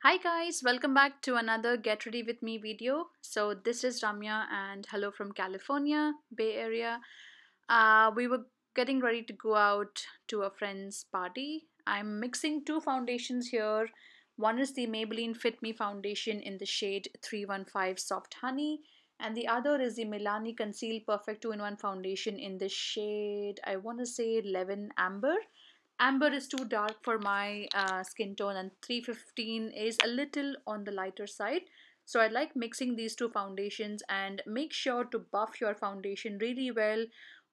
Hi guys, welcome back to another Get Ready With Me video. So this is Ramya and hello from California, Bay Area. We were getting ready to go out to a friend's party. I'm mixing two foundations here. One is the Maybelline Fit Me foundation in the shade 315 Soft Honey, and the other is the Milani Conceal Perfect 2-in-1 foundation in the shade, I want to say 11 Amber. Amber is too dark for my skin tone, and 315 is a little on the lighter side. So I like mixing these two foundations, and make sure to buff your foundation really well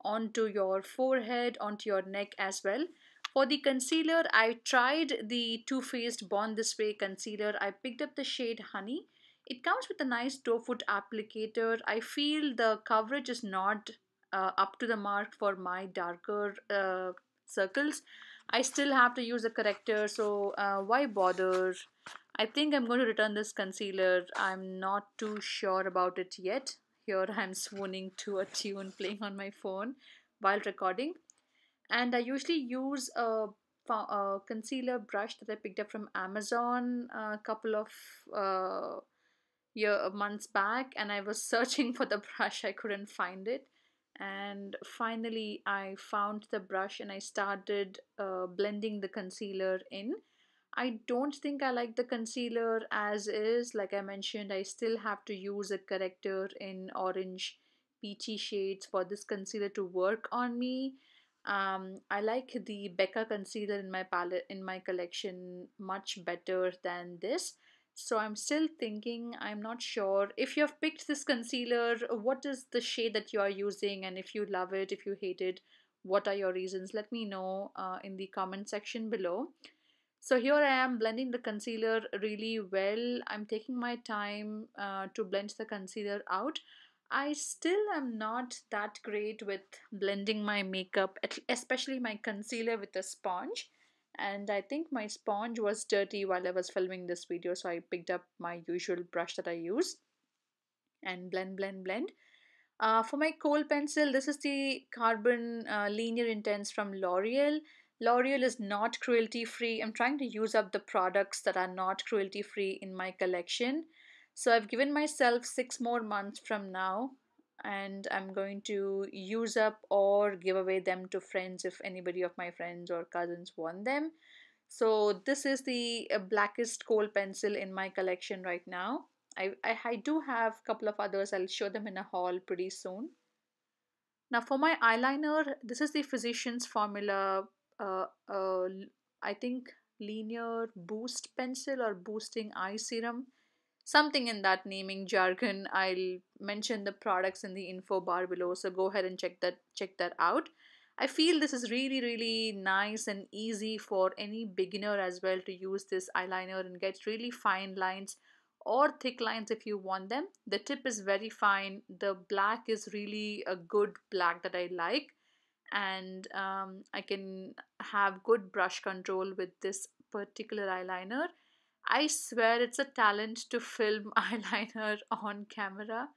onto your forehead, onto your neck as well. For the concealer, I tried the Too Faced Born This Way concealer. I picked up the shade Honey. It comes with a nice doe foot applicator. I feel the coverage is not up to the mark for my darker circles. I still have to use a corrector, so why bother? I think I'm going to return this concealer. I'm not too sure about it yet. Here I'm swooning to a tune playing on my phone while recording. And I usually use a concealer brush that I picked up from Amazon a couple of months back, and I was searching for the brush. I couldn't find it, and finally I found the brush and I started blending the concealer in. I don't think I like the concealer as is. Like I mentioned, I still have to use a corrector in orange peachy shades for this concealer to work on me. I like the Becca concealer in my palette, in my collection, much better than this. So I'm still thinking, I'm not sure. If you have picked this concealer, what is the shade that you are using? And if you love it, if you hate it, what are your reasons? Let me know in the comment section below. So here I am blending the concealer really well. I'm taking my time to blend the concealer out. I still am not that great with blending my makeup, especially my concealer with a sponge. And I think my sponge was dirty while I was filming this video, so I picked up my usual brush that I use and blend. For my Kohl pencil, this is the Carbon Linear Intense from L'Oreal. L'Oreal is not cruelty free. I'm trying to use up the products that are not cruelty free in my collection. So I've given myself 6 more months from now, and I'm going to use up or give away them to friends if anybody of my friends or cousins want them. So this is the blackest Kohl pencil in my collection right now. I do have a couple of others. I'll show them in a haul pretty soon. Now for my eyeliner, this is the Physicians Formula, uh, uh, I think Linear Boost Pencil or Boosting Eye Serum. Something in that naming jargon. I'll mention the products in the info bar below, so go ahead and check that out. I feel this is really nice and easy for any beginner as well to use this eyeliner and get really fine lines or thick lines if you want them. The tip is very fine. The black is really a good black that I like, and I can have good brush control with this particular eyeliner. I swear it's a talent to film eyeliner on camera.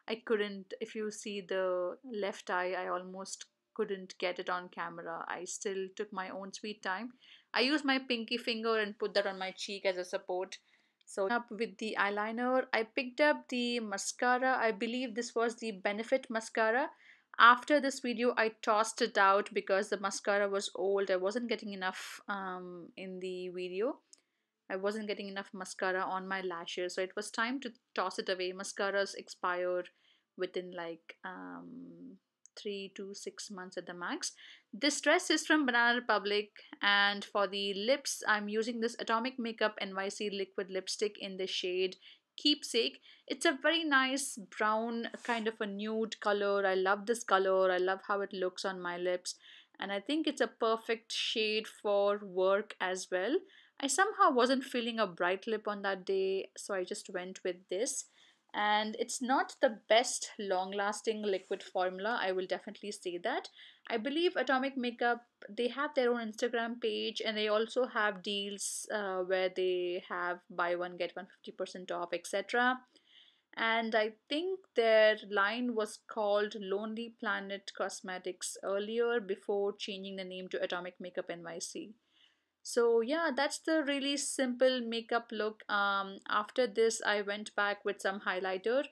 I couldn't, if you see the left eye, I almost couldn't get it on camera. I still took my own sweet time. I used my pinky finger and put that on my cheek as a support. So up with the eyeliner, I picked up the mascara. I believe this was the Benefit mascara. After this video, I tossed it out because the mascara was old. I wasn't getting enough in the video. I wasn't getting enough mascara on my lashes, so it was time to toss it away. Mascaras expire within like 3 to 6 months at the max. This dress is from Banana Republic, and for the lips, I'm using this Atomic Makeup NYC liquid lipstick in the shade Keepsake. It's a very nice brown, kind of a nude color. I love this color. I love how it looks on my lips, and I think it's a perfect shade for work as well. I somehow wasn't feeling a bright lip on that day, so I just went with this. And it's not the best long lasting liquid formula, I will definitely say that. I believe Atomic Makeup, they have their own Instagram page, and they also have deals where they have buy one get one 50% off, etc. And I think their line was called Lonely Planet Cosmetics earlier before changing the name to Atomic Makeup NYC. So yeah, that's the really simple makeup look. After this, I went back with some highlighter.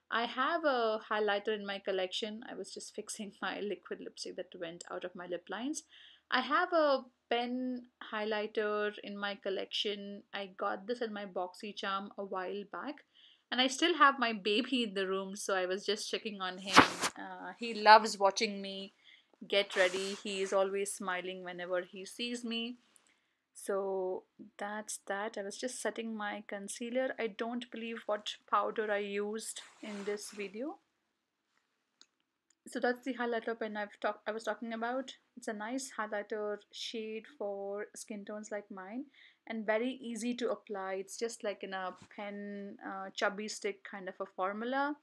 I have a highlighter in my collection. I was just fixing my liquid lipstick that went out of my lip lines. I have a pen highlighter in my collection. I got this in my boxy charm a while back. And I still have my baby in the room, so I was just checking on him. He loves watching me get ready. He is always smiling whenever he sees me. So that's that. I was just setting my concealer. I don't believe what powder I used in this video. So that's the highlighter pen I was talking about. It's a nice highlighter shade for skin tones like mine, and very easy to apply. It's just like in a pen chubby stick kind of a formula.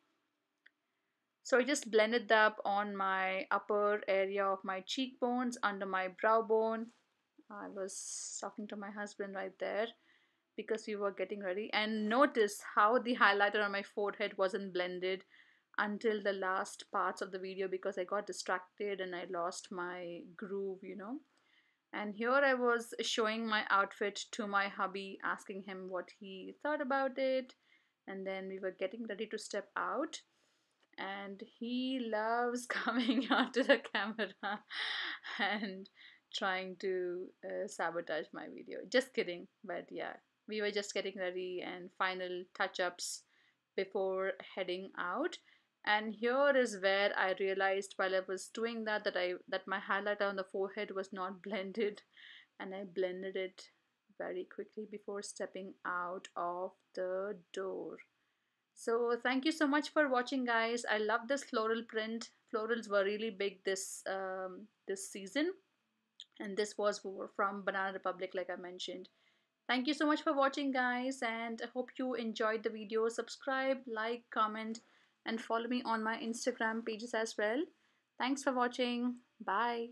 So I just blended that on my upper area of my cheekbones, under my brow bone. I was talking to my husband right there because we were getting ready, and notice how the highlighter on my forehead wasn't blended until the last parts of the video because I got distracted and I lost my groove. And here I was showing my outfit to my hubby, asking him what he thought about it, and then we were getting ready to step out, and he loves coming onto the camera and trying to sabotage my video. Just kidding, but yeah, we were just getting ready and final touch-ups before heading out. And here is where I realized while I was doing that my highlighter on the forehead was not blended, and I blended it very quickly before stepping out of the door. So thank you so much for watching, guys. I love this floral print. Florals were really big this season, and this was from Banana Republic, like I mentioned. Thank you so much for watching, guys, and I hope you enjoyed the video. Subscribe, like, comment, and follow me on my Instagram pages as well. Thanks for watching. Bye.